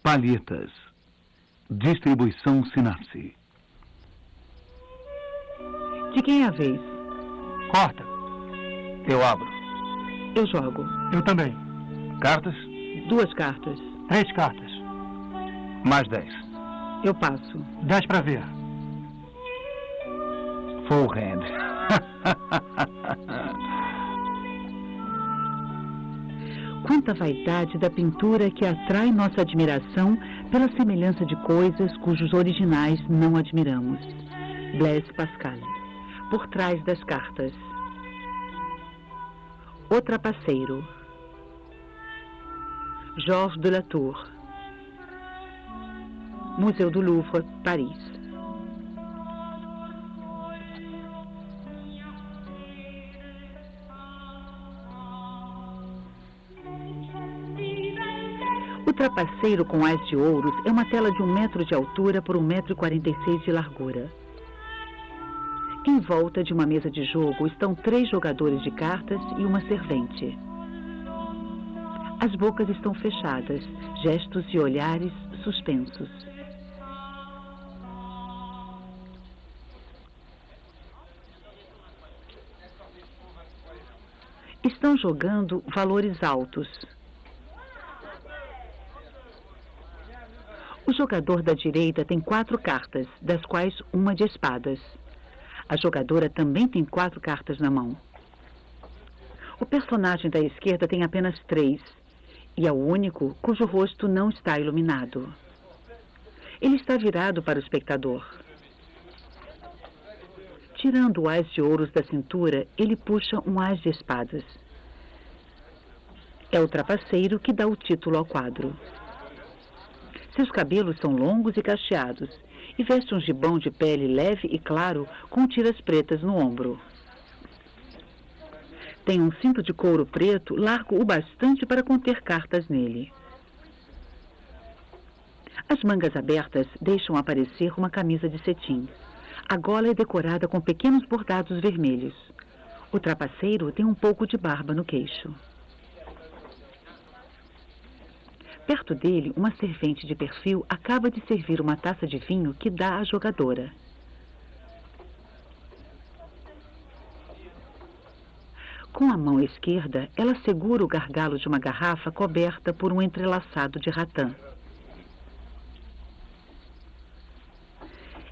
Palhetas. Distribuição Sinapse. De quem é a vez? Corta. Eu abro. Eu jogo. Eu também. Cartas? 2 cartas. 3 cartas. Mais 10. Eu passo. 10 para ver. Full hand. Quanta vaidade da pintura que atrai nossa admiração pela semelhança de coisas cujos originais não admiramos. Blaise Pascal. Por trás das cartas. O Trapaceiro. Georges de la Tour. Museu do Louvre, Paris. O Trapaceiro com Ás de Ouros é uma tela de 1 metro de altura por 1,46 m de largura. Em volta de uma mesa de jogo estão 3 jogadores de cartas e uma servente. As bocas estão fechadas, gestos e olhares suspensos. Estão jogando valores altos. O jogador da direita tem 4 cartas, das quais uma de espadas. A jogadora também tem 4 cartas na mão. O personagem da esquerda tem apenas 3, e é o único cujo rosto não está iluminado. Ele está virado para o espectador. Tirando o ás de ouros da cintura, ele puxa um ás de espadas. É o trapaceiro que dá o título ao quadro. Seus cabelos são longos e cacheados, e veste um gibão de pele leve e claro com tiras pretas no ombro. Tem um cinto de couro preto largo o bastante para conter cartas nele. As mangas abertas deixam aparecer uma camisa de cetim. A gola é decorada com pequenos bordados vermelhos. O trapaceiro tem um pouco de barba no queixo. Perto dele, uma servente de perfil acaba de servir uma taça de vinho que dá à jogadora. Com a mão esquerda, ela segura o gargalo de uma garrafa coberta por um entrelaçado de ratã.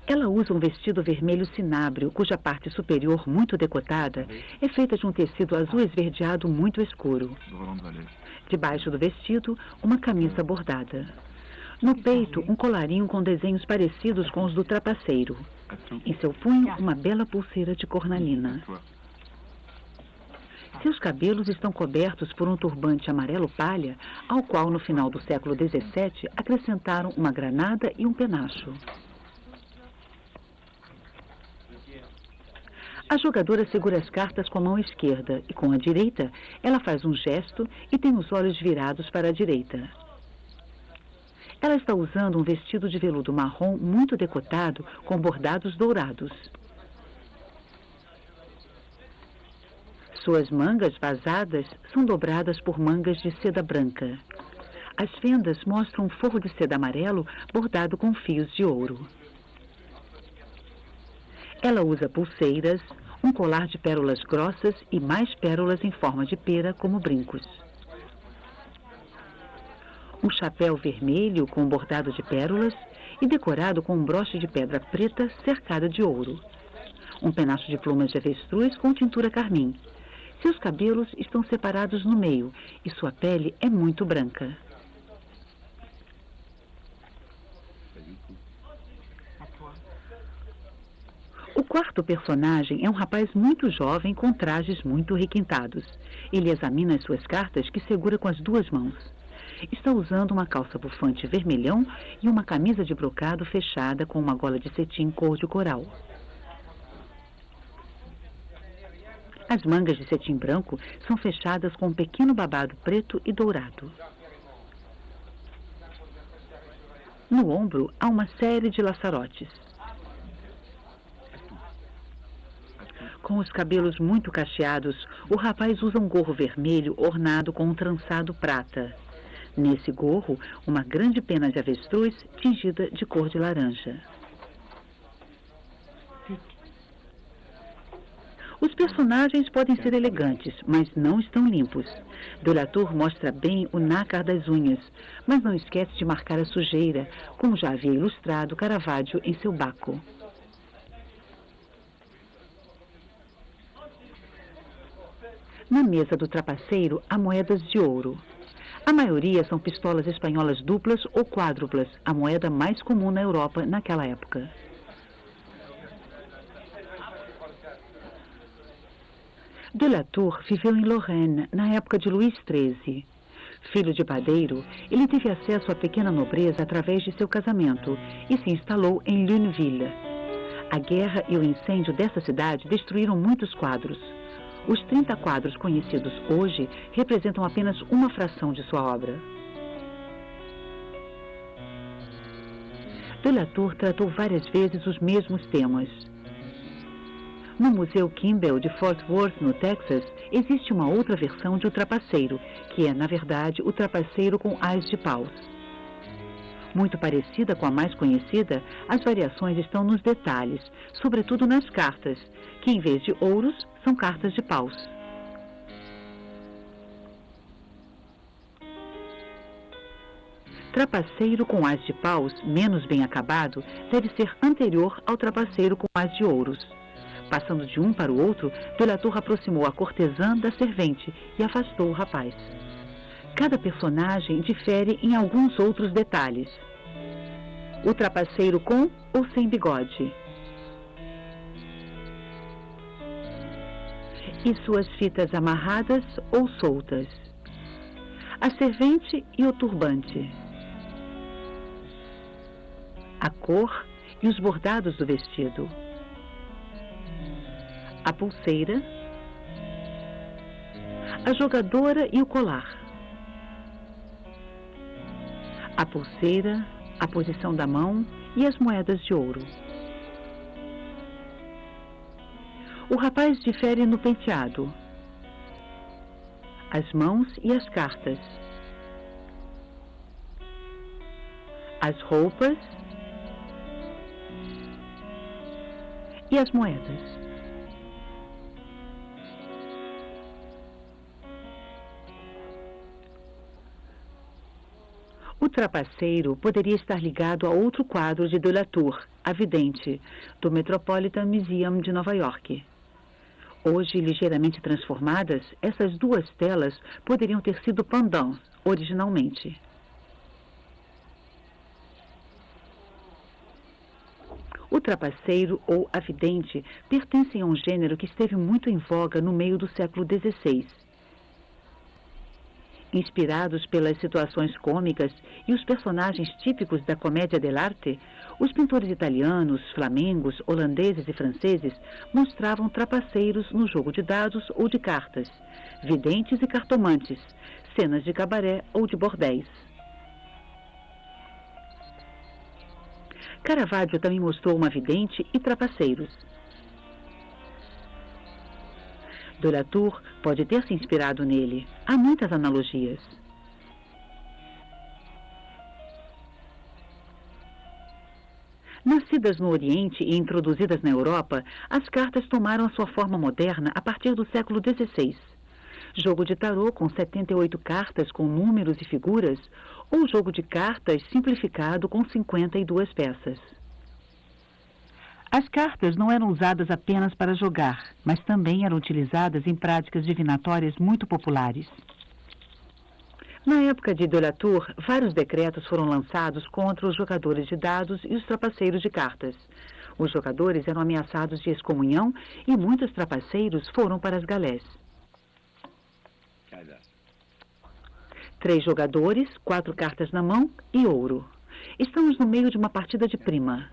Ela usa um vestido vermelho cinábrio, cuja parte superior, muito decotada, é feita de um tecido azul esverdeado muito escuro. Debaixo do vestido, uma camisa bordada. No peito, um colarinho com desenhos parecidos com os do trapaceiro. Em seu punho, uma bela pulseira de cornalina. Seus cabelos estão cobertos por um turbante amarelo palha, ao qual, no final do século XVII, acrescentaram uma granada e um penacho. A jogadora segura as cartas com a mão esquerda e, com a direita, ela faz um gesto e tem os olhos virados para a direita. Ela está usando um vestido de veludo marrom muito decotado com bordados dourados. Suas mangas vazadas são dobradas por mangas de seda branca. As fendas mostram um forro de seda amarelo bordado com fios de ouro. Ela usa pulseiras, um colar de pérolas grossas e mais pérolas em forma de pera como brincos. Um chapéu vermelho com bordado de pérolas e decorado com um broche de pedra preta cercada de ouro. Um penacho de plumas de avestruz com tintura carmim. Seus cabelos estão separados no meio e sua pele é muito branca. O quarto personagem é um rapaz muito jovem com trajes muito requintados. Ele examina as suas cartas que segura com as 2 mãos. Está usando uma calça bufante vermelhão e uma camisa de brocado fechada com uma gola de cetim cor de coral. As mangas de cetim branco são fechadas com um pequeno babado preto e dourado. No ombro há uma série de laçarotes. Com os cabelos muito cacheados, o rapaz usa um gorro vermelho ornado com um trançado prata. Nesse gorro, uma grande pena de avestruz tingida de cor de laranja. Os personagens podem ser elegantes, mas não estão limpos. De la Tour mostra bem o nácar das unhas, mas não esquece de marcar a sujeira, como já havia ilustrado Caravaggio em seu Bacco. Na mesa do trapaceiro há moedas de ouro. A maioria são pistolas espanholas duplas ou quádruplas, a moeda mais comum na Europa naquela época. De la Tour viveu em Lorraine, na época de Luís XIII. Filho de padeiro, ele teve acesso à pequena nobreza através de seu casamento e se instalou em Lunéville. A guerra e o incêndio dessa cidade destruíram muitos quadros. Os 30 quadros conhecidos hoje representam apenas uma fração de sua obra. De la Tour tratou várias vezes os mesmos temas. No Museu Kimball de Fort Worth, no Texas, existe uma outra versão de O Trapaceiro, que é, na verdade, o trapaceiro com ás de paus. Muito parecida com a mais conhecida, as variações estão nos detalhes, sobretudo nas cartas, que em vez de ouros, são cartas de paus. Trapaceiro com ás de paus, menos bem acabado, deve ser anterior ao trapaceiro com ás de ouros. Passando de um para o outro, De la Tour aproximou a cortesã da servente e afastou o rapaz. Cada personagem difere em alguns outros detalhes. O trapaceiro com ou sem bigode. E suas fitas amarradas ou soltas. A servente e o turbante. A cor e os bordados do vestido. A pulseira, a jogadora e o colar. A pulseira, a posição da mão e as moedas de ouro. O rapaz difere no penteado, as mãos e as cartas, as roupas e as moedas. O trapaceiro poderia estar ligado a outro quadro de De la Tour, A Vidente, do Metropolitan Museum de Nova York. Hoje, ligeiramente transformadas, essas duas telas poderiam ter sido pendants, originalmente. O trapaceiro ou a vidente pertencem a um gênero que esteve muito em voga no meio do século XVI. Inspirados pelas situações cômicas e os personagens típicos da comédia dell'arte, os pintores italianos, flamengos, holandeses e franceses mostravam trapaceiros no jogo de dados ou de cartas, videntes e cartomantes, cenas de cabaré ou de bordéis. Caravaggio também mostrou uma vidente e trapaceiros. De la Tour pode ter se inspirado nele. Há muitas analogias. Nascidas no Oriente e introduzidas na Europa, as cartas tomaram a sua forma moderna a partir do século XVI. Jogo de tarô com 78 cartas com números e figuras, ou jogo de cartas simplificado com 52 peças. As cartas não eram usadas apenas para jogar, mas também eram utilizadas em práticas divinatórias muito populares. Na época de De la Tour, vários decretos foram lançados contra os jogadores de dados e os trapaceiros de cartas. Os jogadores eram ameaçados de excomunhão e muitos trapaceiros foram para as galés. 3 jogadores, 4 cartas na mão e ouro. Estamos no meio de uma partida de prima.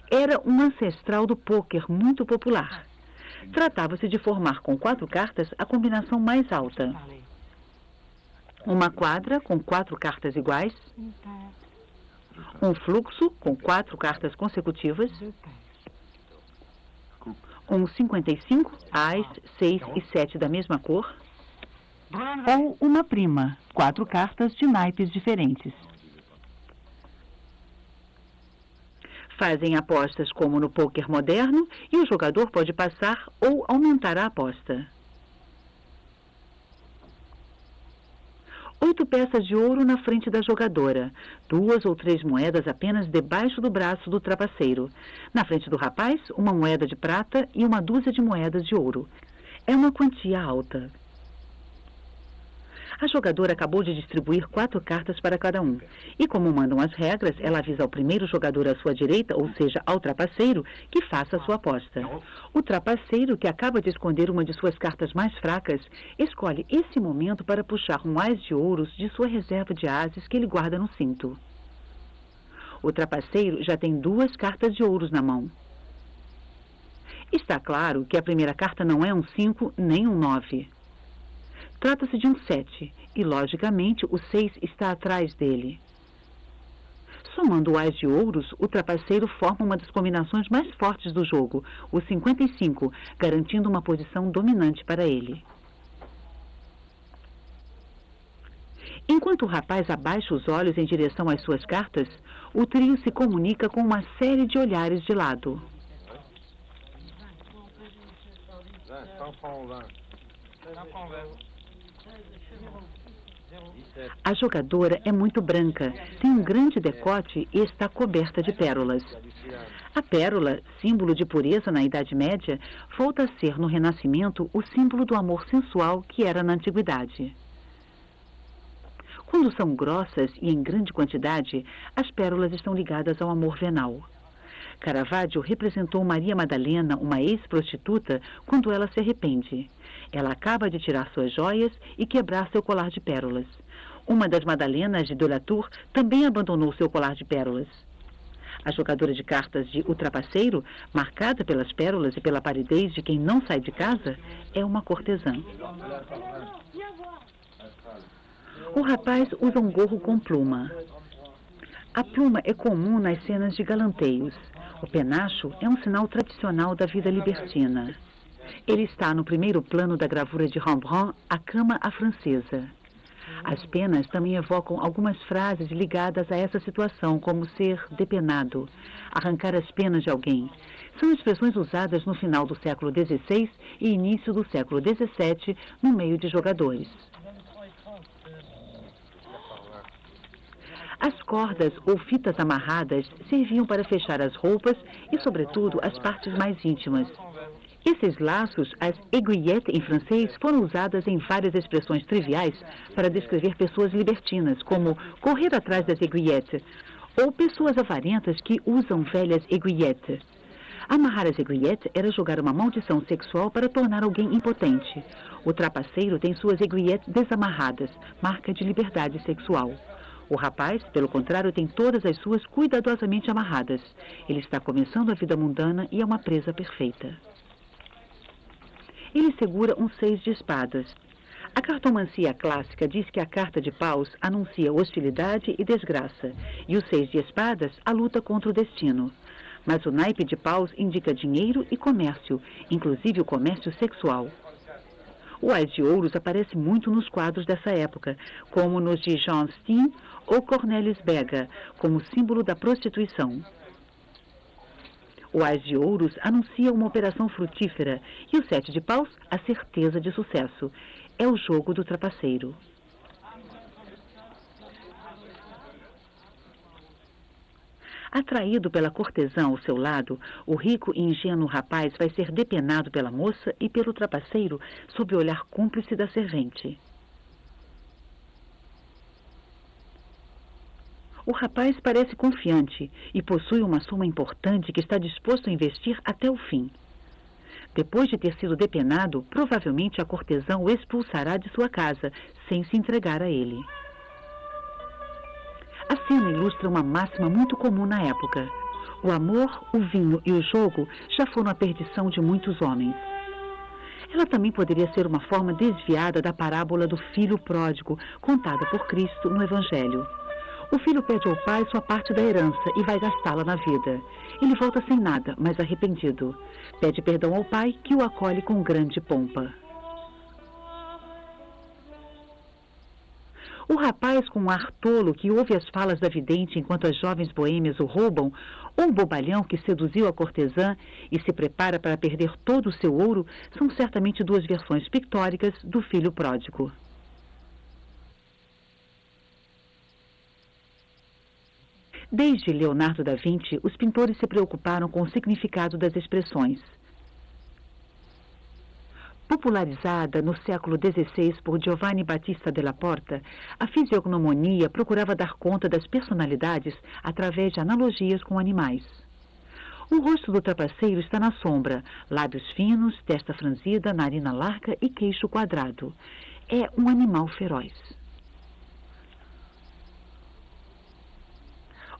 Era um ancestral do pôquer muito popular. Tratava-se de formar com 4 cartas a combinação mais alta. Uma quadra com 4 cartas iguais. Um fluxo com 4 cartas consecutivas. Um 55, ás, 6 e 7 da mesma cor. Ou uma prima, 4 cartas de naipes diferentes. Fazem apostas como no pôquer moderno e o jogador pode passar ou aumentar a aposta. 8 peças de ouro na frente da jogadora, 2 ou 3 moedas apenas debaixo do braço do trapaceiro. Na frente do rapaz, uma moeda de prata e uma dúzia de moedas de ouro. É uma quantia alta. A jogadora acabou de distribuir 4 cartas para cada um. E como mandam as regras, ela avisa ao primeiro jogador à sua direita, ou seja, ao trapaceiro, que faça a sua aposta. O trapaceiro, que acaba de esconder uma de suas cartas mais fracas, escolhe esse momento para puxar um ás de ouros de sua reserva de ases que ele guarda no cinto. O trapaceiro já tem 2 cartas de ouros na mão. Está claro que a primeira carta não é um 5 nem um 9. Trata-se de um 7 e, logicamente, o 6 está atrás dele. Somando o ás de ouros, o trapaceiro forma uma das combinações mais fortes do jogo, o 55, garantindo uma posição dominante para ele. Enquanto o rapaz abaixa os olhos em direção às suas cartas, o trio se comunica com uma série de olhares de lado. A jogadora é muito branca, tem um grande decote e está coberta de pérolas. A pérola, símbolo de pureza na Idade Média, volta a ser no Renascimento o símbolo do amor sensual que era na Antiguidade. Quando são grossas e em grande quantidade, as pérolas estão ligadas ao amor venal. Caravaggio representou Maria Madalena, uma ex-prostituta, quando ela se arrepende. Ela acaba de tirar suas joias e quebrar seu colar de pérolas. Uma das Madalenas de Delatour também abandonou seu colar de pérolas. A jogadora de cartas de O Trapaceiro, marcada pelas pérolas e pela paridez de quem não sai de casa, é uma cortesã. O rapaz usa um gorro com pluma. A pluma é comum nas cenas de galanteios. O penacho é um sinal tradicional da vida libertina. Ele está no primeiro plano da gravura de Rembrandt, A Cama à Francesa. As penas também evocam algumas frases ligadas a essa situação, como ser depenado, arrancar as penas de alguém. São expressões usadas no final do século XVI e início do século XVII, no meio de jogadores. As cordas ou fitas amarradas serviam para fechar as roupas e, sobretudo, as partes mais íntimas. Esses laços, as aiguillettes em francês, foram usadas em várias expressões triviais para descrever pessoas libertinas, como correr atrás das aiguillettes, ou pessoas avarentas que usam velhas aiguillettes. Amarrar as aiguillettes era jogar uma maldição sexual para tornar alguém impotente. O trapaceiro tem suas aiguillettes desamarradas, marca de liberdade sexual. O rapaz, pelo contrário, tem todas as suas cuidadosamente amarradas. Ele está começando a vida mundana e é uma presa perfeita. Ele segura um 6 de espadas. A cartomancia clássica diz que a carta de paus anuncia hostilidade e desgraça, e o 6 de espadas a luta contra o destino. Mas o naipe de paus indica dinheiro e comércio, inclusive o comércio sexual. O ás de ouros aparece muito nos quadros dessa época, como nos de Jean Steen ou Cornelis Bega, como símbolo da prostituição. O ás de ouros anuncia uma operação frutífera e o 7 de paus a certeza de sucesso. É o jogo do trapaceiro. Atraído pela cortesã ao seu lado, o rico e ingênuo rapaz vai ser depenado pela moça e pelo trapaceiro sob o olhar cúmplice da servente. O rapaz parece confiante e possui uma soma importante que está disposto a investir até o fim. Depois de ter sido depenado, provavelmente a cortesã o expulsará de sua casa, sem se entregar a ele. A cena ilustra uma máxima muito comum na época. O amor, o vinho e o jogo já foram a perdição de muitos homens. Ela também poderia ser uma forma desviada da parábola do filho pródigo, contada por Cristo no Evangelho. O filho pede ao pai sua parte da herança e vai gastá-la na vida. Ele volta sem nada, mas arrependido. Pede perdão ao pai, que o acolhe com grande pompa. O rapaz com um ar tolo que ouve as falas da vidente enquanto as jovens boêmias o roubam, ou um bobalhão que seduziu a cortesã e se prepara para perder todo o seu ouro, são certamente duas versões pictóricas do filho pródigo. Desde Leonardo da Vinci, os pintores se preocuparam com o significado das expressões. Popularizada no século XVI por Giovanni Battista della Porta, a fisiognomonia procurava dar conta das personalidades através de analogias com animais. O rosto do trapaceiro está na sombra, lábios finos, testa franzida, narina larga e queixo quadrado. É um animal feroz.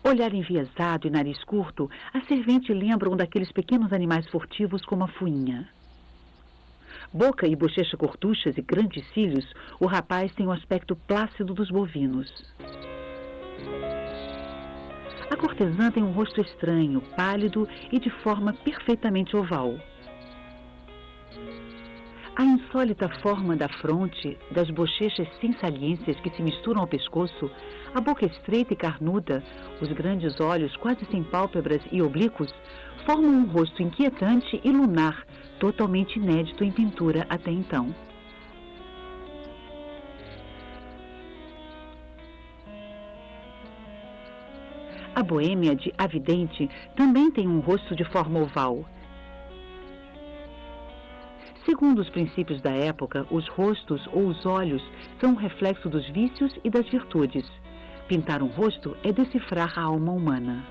Olhar enviesado e nariz curto, a servente lembra um daqueles pequenos animais furtivos como a fuinha. Boca e bochecha cortuchas e grandes cílios, o rapaz tem o aspecto plácido dos bovinos. A cortesã tem um rosto estranho, pálido e de forma perfeitamente oval. A insólita forma da fronte, das bochechas sem saliências que se misturam ao pescoço, a boca estreita e carnuda, os grandes olhos quase sem pálpebras e oblíquos, formam um rosto inquietante e lunar, totalmente inédito em pintura até então. A boêmia de A Vidente também tem um rosto de forma oval. Segundo os princípios da época, os rostos ou os olhos são um reflexo dos vícios e das virtudes. Pintar um rosto é decifrar a alma humana.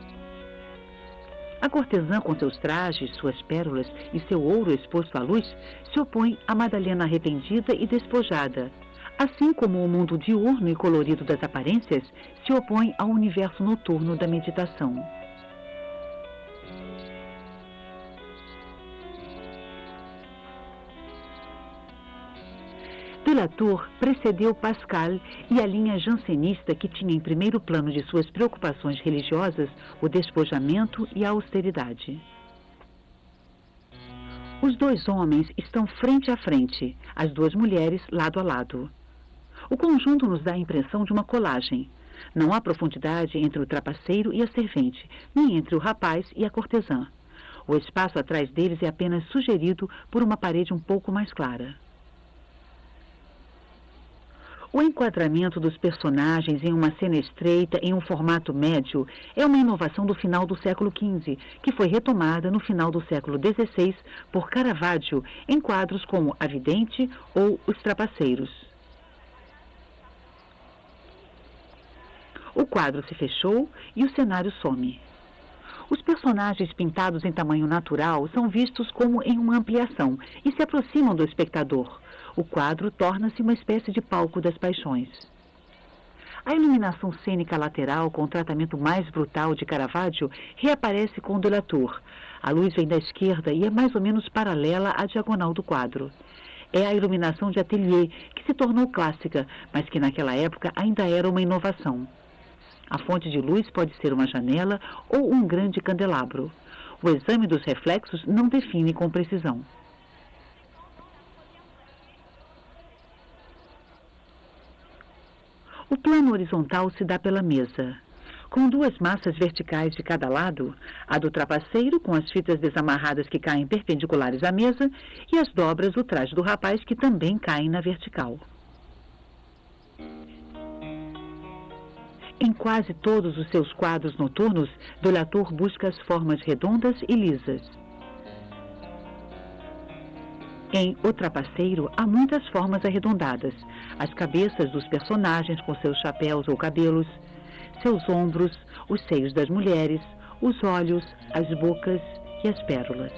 A cortesã, com seus trajes, suas pérolas e seu ouro exposto à luz, se opõe à Madalena arrependida e despojada, assim como o mundo diurno e colorido das aparências se opõe ao universo noturno da meditação. Delatour precedeu Pascal e a linha jansenista que tinha em primeiro plano de suas preocupações religiosas o despojamento e a austeridade. Os dois homens estão frente a frente, as duas mulheres lado a lado. O conjunto nos dá a impressão de uma colagem. Não há profundidade entre o trapaceiro e a servente, nem entre o rapaz e a cortesã. O espaço atrás deles é apenas sugerido por uma parede um pouco mais clara. O enquadramento dos personagens em uma cena estreita em um formato médio é uma inovação do final do século XV, que foi retomada no final do século XVI por Caravaggio em quadros como A Vidente ou Os Trapaceiros. O quadro se fechou e o cenário some. Os personagens pintados em tamanho natural são vistos como em uma ampliação e se aproximam do espectador. O quadro torna-se uma espécie de palco das paixões. A iluminação cênica lateral, com o tratamento mais brutal de Caravaggio, reaparece com Delatour. A luz vem da esquerda e é mais ou menos paralela à diagonal do quadro. É a iluminação de atelier, que se tornou clássica, mas que naquela época ainda era uma inovação. A fonte de luz pode ser uma janela ou um grande candelabro. O exame dos reflexos não define com precisão. O plano horizontal se dá pela mesa, com duas massas verticais de cada lado, a do trapaceiro com as fitas desamarradas que caem perpendiculares à mesa e as dobras do traje do rapaz que também caem na vertical. Em quase todos os seus quadros noturnos, Delatour busca as formas redondas e lisas. Em O Trapaceiro, há muitas formas arredondadas, as cabeças dos personagens com seus chapéus ou cabelos, seus ombros, os seios das mulheres, os olhos, as bocas e as pérolas.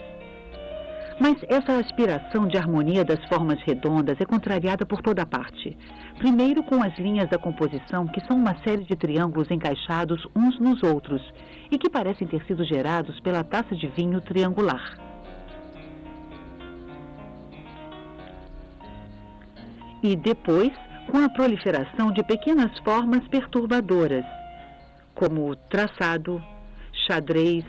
Mas essa aspiração de harmonia das formas redondas é contrariada por toda parte. Primeiro com as linhas da composição, que são uma série de triângulos encaixados uns nos outros e que parecem ter sido gerados pela taça de vinho triangular. E depois, com a proliferação de pequenas formas perturbadoras, como traçado, xadrez,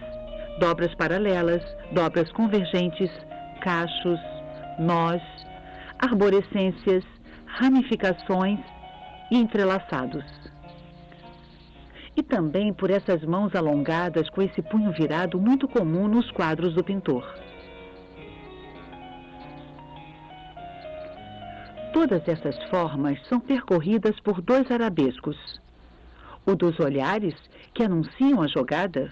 dobras paralelas, dobras convergentes, cachos, nós, arborescências, ramificações e entrelaçados. E também por essas mãos alongadas com esse punho virado muito comum nos quadros do pintor. Todas essas formas são percorridas por dois arabescos. O dos olhares, que anunciam a jogada,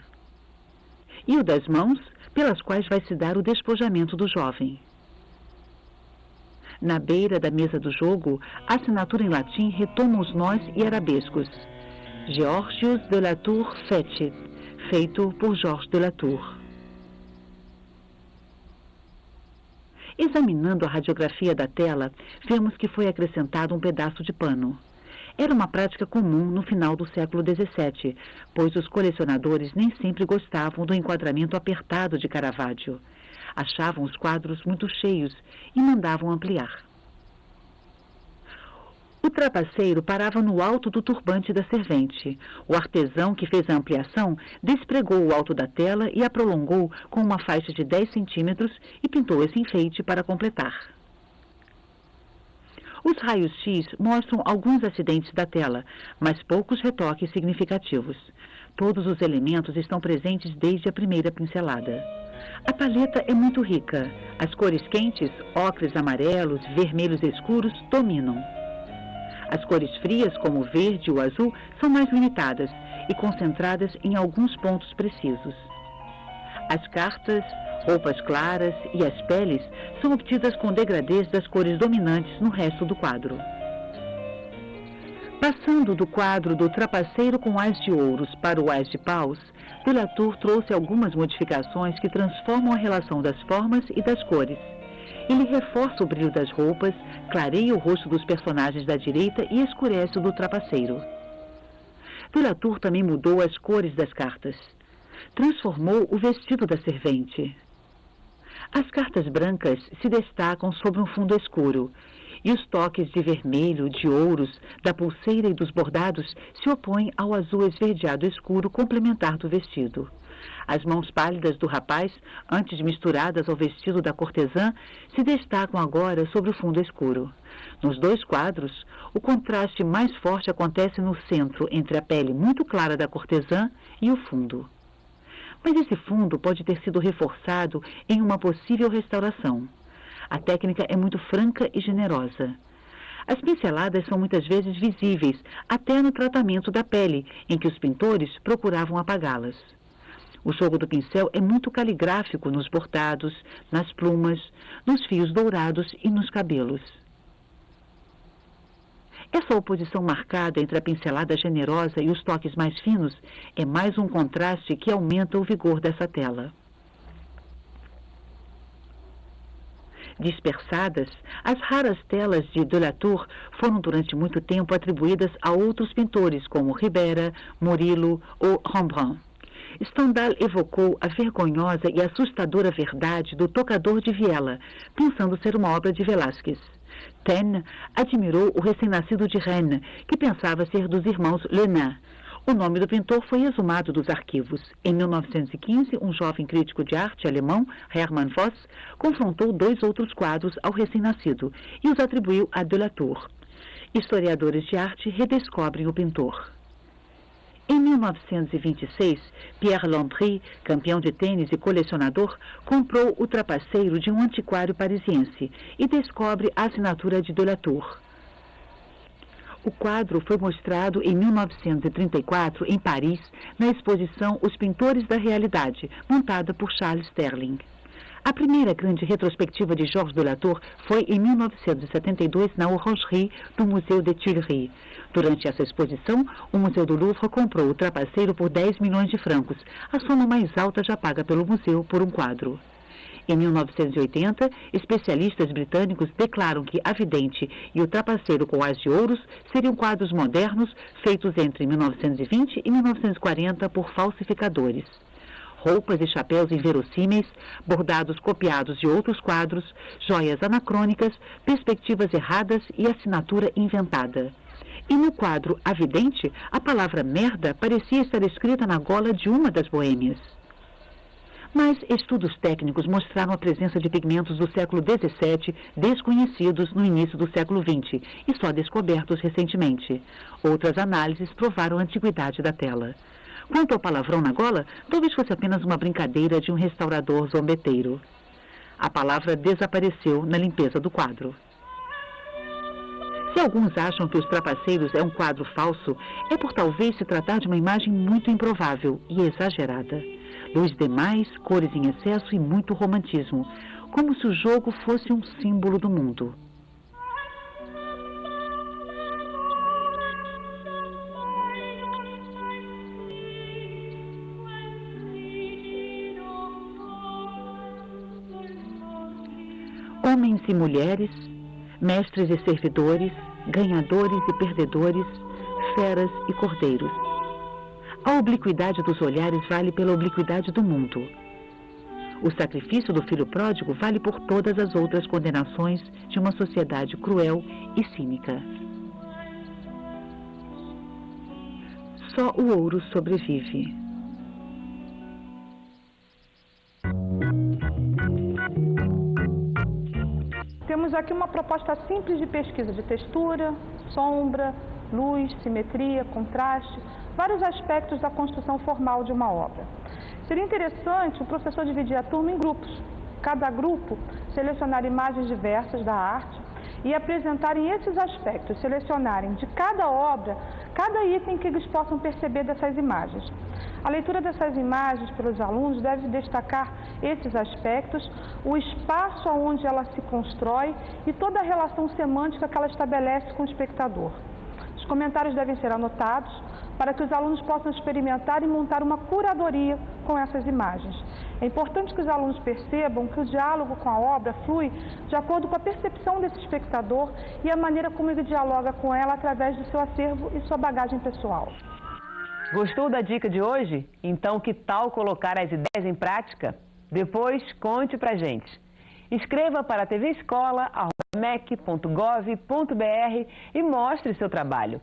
e o das mãos, pelas quais vai se dar o despojamento do jovem. Na beira da mesa do jogo, a assinatura em latim retoma os nós e arabescos. Georgius de la Tour Fecit, feito por Georges de la Tour. Examinando a radiografia da tela, vemos que foi acrescentado um pedaço de pano. Era uma prática comum no final do século XVII, pois os colecionadores nem sempre gostavam do enquadramento apertado de Caravaggio. Achavam os quadros muito cheios e mandavam ampliar. O trapaceiro parava no alto do turbante da servente. O artesão que fez a ampliação despregou o alto da tela e a prolongou com uma faixa de 10 centímetros e pintou esse enfeite para completar. Os raios-x mostram alguns acidentes da tela, mas poucos retoques significativos. Todos os elementos estão presentes desde a primeira pincelada. A paleta é muito rica. As cores quentes, ocres amarelos, vermelhos escuros, dominam. As cores frias, como o verde e o azul, são mais limitadas e concentradas em alguns pontos precisos. As cartas, roupas claras e as peles são obtidas com degradês das cores dominantes no resto do quadro. Passando do quadro do trapaceiro com ás de ouros para o ás de paus, de la Tour trouxe algumas modificações que transformam a relação das formas e das cores. Ele reforça o brilho das roupas, clareia o rosto dos personagens da direita e escurece o do trapaceiro. De la Tour também mudou as cores das cartas. Transformou o vestido da servente. As cartas brancas se destacam sobre um fundo escuro, e os toques de vermelho, de ouros, da pulseira e dos bordados se opõem ao azul esverdeado escuro complementar do vestido. As mãos pálidas do rapaz, antes misturadas ao vestido da cortesã, se destacam agora sobre o fundo escuro. Nos dois quadros, o contraste mais forte acontece no centro, entre a pele muito clara da cortesã e o fundo. Mas esse fundo pode ter sido reforçado em uma possível restauração. A técnica é muito franca e generosa. As pinceladas são muitas vezes visíveis, até no tratamento da pele, em que os pintores procuravam apagá-las. O jogo do pincel é muito caligráfico nos bordados, nas plumas, nos fios dourados e nos cabelos. Essa oposição marcada entre a pincelada generosa e os toques mais finos é mais um contraste que aumenta o vigor dessa tela. Dispersadas, as raras telas de la Tour foram durante muito tempo atribuídas a outros pintores como Ribera, Murillo ou Rembrandt. Stendhal evocou a vergonhosa e assustadora verdade do tocador de viela, pensando ser uma obra de Velázquez. Taine admirou o recém-nascido de Rennes, que pensava ser dos irmãos Lenain. O nome do pintor foi exumado dos arquivos. Em 1915, um jovem crítico de arte alemão, Hermann Voss, confrontou dois outros quadros ao recém-nascido e os atribuiu a de la Tour. Historiadores de arte redescobrem o pintor. Em 1926, Pierre Landry, campeão de tênis e colecionador, comprou o trapaceiro de um antiquário parisiense e descobre a assinatura de la Tour. O quadro foi mostrado em 1934 em Paris, na exposição Os Pintores da Realidade, montada por Charles Sterling. A primeira grande retrospectiva de Georges de la Tour foi em 1972 na Orangerie do Museu des Tuileries. Durante essa exposição, o Museu do Louvre comprou o trapaceiro por 10 milhões de francos, a soma mais alta já paga pelo museu por um quadro. Em 1980, especialistas britânicos declaram que A Vidente e o Trapaceiro com Ás de Ouros seriam quadros modernos feitos entre 1920 e 1940 por falsificadores. Roupas e chapéus inverossímeis, bordados copiados de outros quadros, joias anacrônicas, perspectivas erradas e assinatura inventada. E no quadro A Vidente, a palavra merda parecia estar escrita na gola de uma das boêmias. Mas estudos técnicos mostraram a presença de pigmentos do século XVII desconhecidos no início do século XX e só descobertos recentemente. Outras análises provaram a antiguidade da tela. Quanto ao palavrão na gola, talvez fosse apenas uma brincadeira de um restaurador zombeteiro. A palavra desapareceu na limpeza do quadro. Se alguns acham que Os Trapaceiros é um quadro falso, é por talvez se tratar de uma imagem muito improvável e exagerada. Luz demais, cores em excesso e muito romantismo, como se o jogo fosse um símbolo do mundo. Homens e mulheres, mestres e servidores, ganhadores e perdedores, feras e cordeiros. A obliquidade dos olhares vale pela obliquidade do mundo. O sacrifício do filho pródigo vale por todas as outras condenações de uma sociedade cruel e cínica. Só o ouro sobrevive. Temos aqui uma proposta simples de pesquisa de textura, sombra, luz, simetria, contraste, vários aspectos da construção formal de uma obra. Seria interessante o professor dividir a turma em grupos. Cada grupo selecionar imagens diversas da arte e apresentarem esses aspectos, selecionarem de cada obra, cada item que eles possam perceber dessas imagens. A leitura dessas imagens pelos alunos deve destacar esses aspectos, o espaço onde ela se constrói e toda a relação semântica que ela estabelece com o espectador. Os comentários devem ser anotados para que os alunos possam experimentar e montar uma curadoria com essas imagens. É importante que os alunos percebam que o diálogo com a obra flui de acordo com a percepção desse espectador e a maneira como ele dialoga com ela através do seu acervo e sua bagagem pessoal. Gostou da dica de hoje? Então que tal colocar as ideias em prática? Depois conte pra gente. Escreva para tvescola@mec.gov.br e mostre seu trabalho.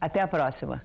Até a próxima!